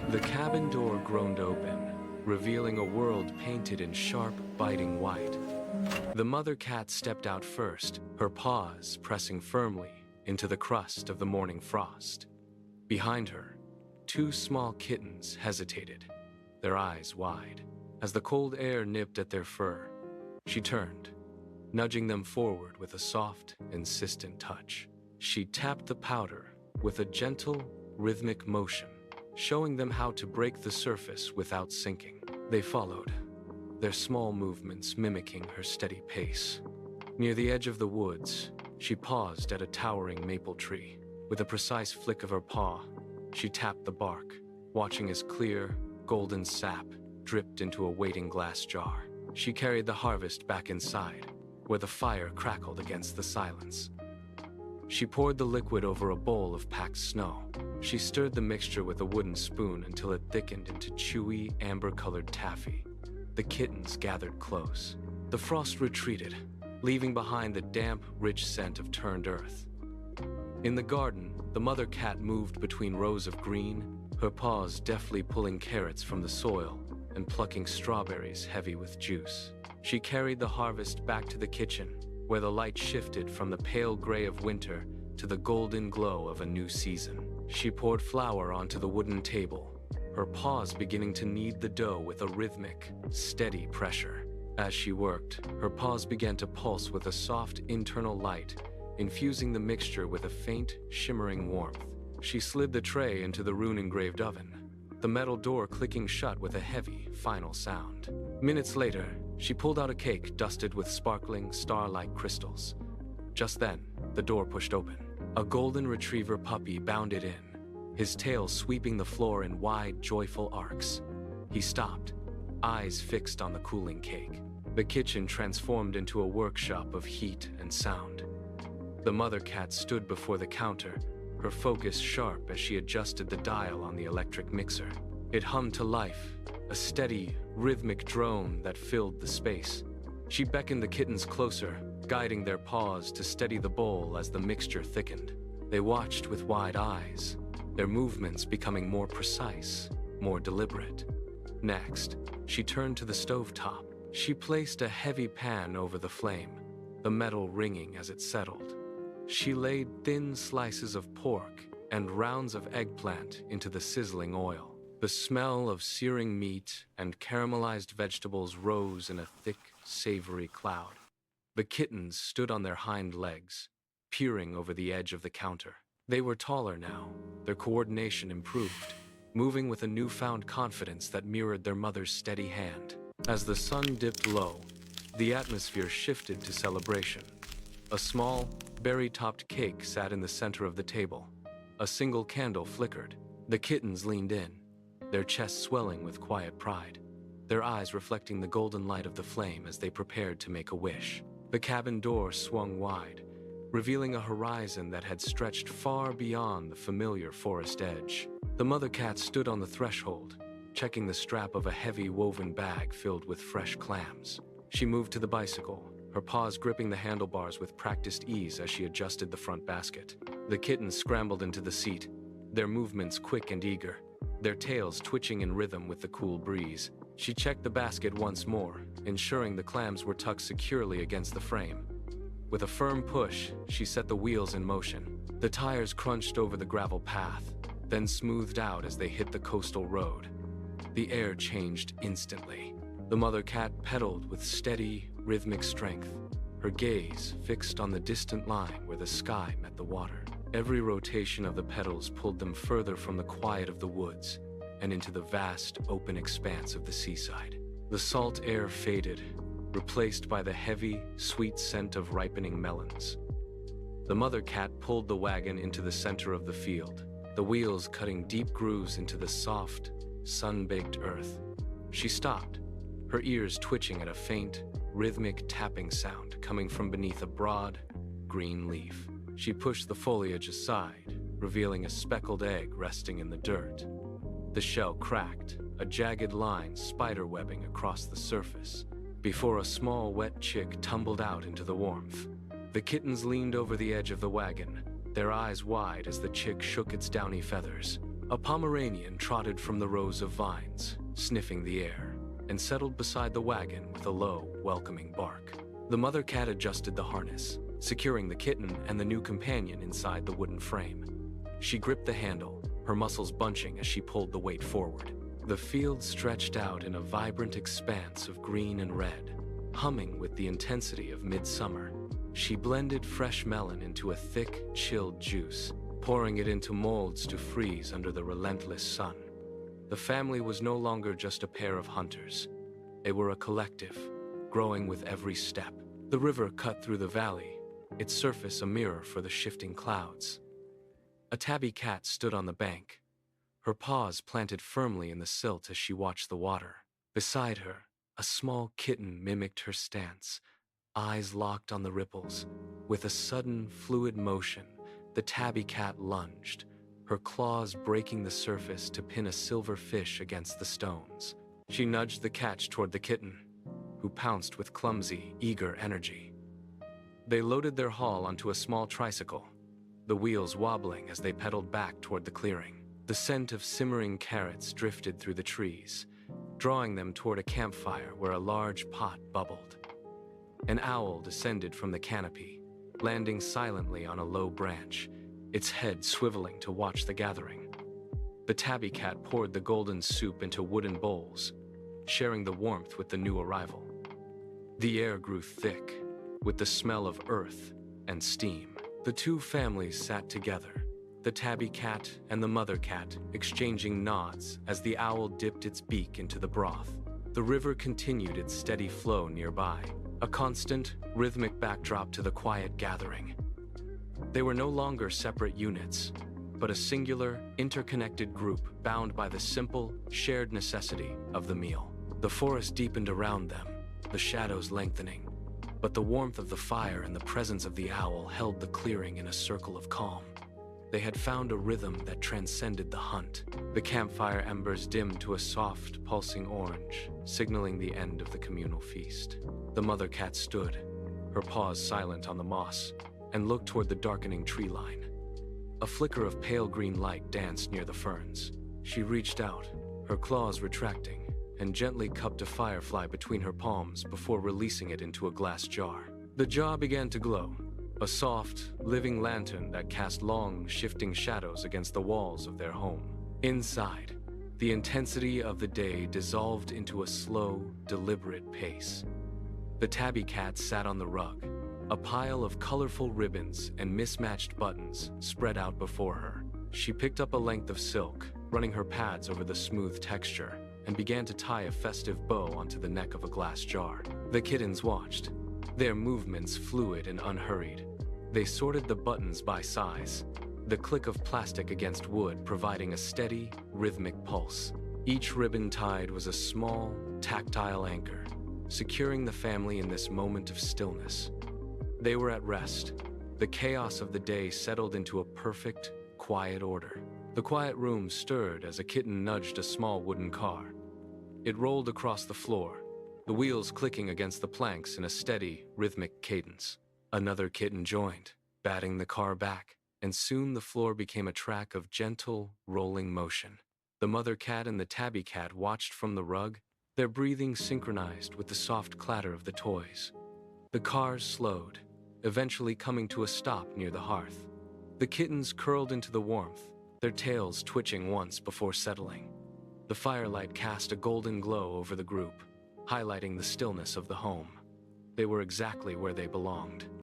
The cabin door groaned open, revealing a world painted in sharp, biting white. The mother cat stepped out first, her paws pressing firmly into the crust of the morning frost. Behind her, two small kittens hesitated, their eyes wide. As the cold air nipped at their fur, she turned, nudging them forward with a soft, insistent touch. She tapped the powder with a gentle, rhythmic motion, showing them how to break the surface without sinking. They followed, their small movements mimicking her steady pace. Near the edge of the woods, she paused at a towering maple tree. With a precise flick of her paw, she tapped the bark, watching as clear, golden sap dripped into a waiting glass jar. She carried the harvest back inside, where the fire crackled against the silence. She poured the liquid over a bowl of packed snow. She stirred the mixture with a wooden spoon until it thickened into chewy, amber-colored taffy. The kittens gathered close. The frost retreated, leaving behind the damp, rich scent of turned earth. In the garden, the mother cat moved between rows of green, her paws deftly pulling carrots from the soil and plucking strawberries heavy with juice. She carried the harvest back to the kitchen, where the light shifted from the pale gray of winter to the golden glow of a new season. She poured flour onto the wooden table, her paws beginning to knead the dough with a rhythmic, steady pressure. As she worked, her paws began to pulse with a soft internal light, infusing the mixture with a faint, shimmering warmth. She slid the tray into the rune-engraved oven, the metal door clicking shut with a heavy, final sound. Minutes later, she pulled out a cake dusted with sparkling, star-like crystals. Just then, the door pushed open. A golden retriever puppy bounded in, his tail sweeping the floor in wide, joyful arcs. He stopped, eyes fixed on the cooling cake. The kitchen transformed into a workshop of heat and sound. The mother cat stood before the counter, her focus sharp as she adjusted the dial on the electric mixer. It hummed to life, a steady, rhythmic drone that filled the space. She beckoned the kittens closer, guiding their paws to steady the bowl as the mixture thickened. They watched with wide eyes, their movements becoming more precise, more deliberate. Next, she turned to the stovetop. She placed a heavy pan over the flame, the metal ringing as it settled. She laid thin slices of pork and rounds of eggplant into the sizzling oil. The smell of searing meat and caramelized vegetables rose in a thick, savory cloud. The kittens stood on their hind legs, peering over the edge of the counter. They were taller now, their coordination improved, moving with a newfound confidence that mirrored their mother's steady hand. As the sun dipped low, the atmosphere shifted to celebration. A small, berry-topped cake sat in the center of the table. A single candle flickered. The kittens leaned in, their chests swelling with quiet pride, their eyes reflecting the golden light of the flame as they prepared to make a wish. The cabin door swung wide, revealing a horizon that had stretched far beyond the familiar forest edge. The mother cat stood on the threshold, checking the strap of a heavy woven bag filled with fresh clams. She moved to the bicycle, her paws gripping the handlebars with practiced ease as she adjusted the front basket. The kittens scrambled into the seat, their movements quick and eager, their tails twitching in rhythm with the cool breeze. She checked the basket once more, ensuring the clams were tucked securely against the frame. With a firm push, she set the wheels in motion. The tires crunched over the gravel path, then smoothed out as they hit the coastal road. The air changed instantly. The mother cat pedaled with steady, rhythmic strength, her gaze fixed on the distant line where the sky met the water. Every rotation of the pedals pulled them further from the quiet of the woods and into the vast, open expanse of the seaside. The salt air faded, replaced by the heavy, sweet scent of ripening melons. The mother cat pulled the wagon into the center of the field, the wheels cutting deep grooves into the soft, sun-baked earth. She stopped, her ears twitching at a faint, rhythmic tapping sound coming from beneath a broad, green leaf. She pushed the foliage aside, revealing a speckled egg resting in the dirt. The shell cracked, a jagged line spiderwebbing across the surface, before a small wet chick tumbled out into the warmth. The kittens leaned over the edge of the wagon, their eyes wide as the chick shook its downy feathers. A Pomeranian trotted from the rows of vines, sniffing the air, and settled beside the wagon with a low, welcoming bark. The mother cat adjusted the harness, securing the kitten and the new companion inside the wooden frame. She gripped the handle, her muscles bunching as she pulled the weight forward. The field stretched out in a vibrant expanse of green and red, humming with the intensity of midsummer. She blended fresh melon into a thick, chilled juice, pouring it into molds to freeze under the relentless sun. The family was no longer just a pair of hunters. They were a collective, growing with every step. The river cut through the valley, its surface a mirror for the shifting clouds. A tabby cat stood on the bank, her paws planted firmly in the silt as she watched the water. Beside her, a small kitten mimicked her stance, eyes locked on the ripples. With a sudden, fluid motion, the tabby cat lunged, her claws breaking the surface to pin a silver fish against the stones. She nudged the catch toward the kitten, who pounced with clumsy, eager energy. They loaded their haul onto a small tricycle, the wheels wobbling as they pedaled back toward the clearing. The scent of simmering carrots drifted through the trees, drawing them toward a campfire where a large pot bubbled. An owl descended from the canopy, landing silently on a low branch, its head swiveling to watch the gathering. The tabby cat poured the golden soup into wooden bowls, sharing the warmth with the new arrival. The air grew thick, with the smell of earth and steam. The two families sat together, the tabby cat and the mother cat exchanging nods as the owl dipped its beak into the broth. The river continued its steady flow nearby, a constant, rhythmic backdrop to the quiet gathering. They were no longer separate units, but a singular, interconnected group bound by the simple, shared necessity of the meal. The forest deepened around them, the shadows lengthening, but the warmth of the fire and the presence of the owl held the clearing in a circle of calm. They had found a rhythm that transcended the hunt. The campfire embers dimmed to a soft, pulsing orange, signaling the end of the communal feast. The mother cat stood, her paws silent on the moss, and looked toward the darkening tree line. A flicker of pale green light danced near the ferns. She reached out, her claws retracting, and gently cupped a firefly between her palms before releasing it into a glass jar. The jar began to glow, a soft, living lantern that cast long, shifting shadows against the walls of their home. Inside, the intensity of the day dissolved into a slow, deliberate pace. The tabby cat sat on the rug, a pile of colorful ribbons and mismatched buttons spread out before her. She picked up a length of silk, running her pads over the smooth texture, and began to tie a festive bow onto the neck of a glass jar. The kittens watched, their movements fluid and unhurried. They sorted the buttons by size, the click of plastic against wood providing a steady, rhythmic pulse. Each ribbon tied was a small, tactile anchor, securing the family in this moment of stillness. They were at rest. The chaos of the day settled into a perfect, quiet order. The quiet room stirred as a kitten nudged a small wooden car. It rolled across the floor, the wheels clicking against the planks in a steady, rhythmic cadence. Another kitten joined, batting the car back, and soon the floor became a track of gentle, rolling motion. The mother cat and the tabby cat watched from the rug, their breathing synchronized with the soft clatter of the toys. The cars slowed, eventually coming to a stop near the hearth. The kittens curled into the warmth, their tails twitching once before settling. The firelight cast a golden glow over the group, highlighting the stillness of the home. They were exactly where they belonged.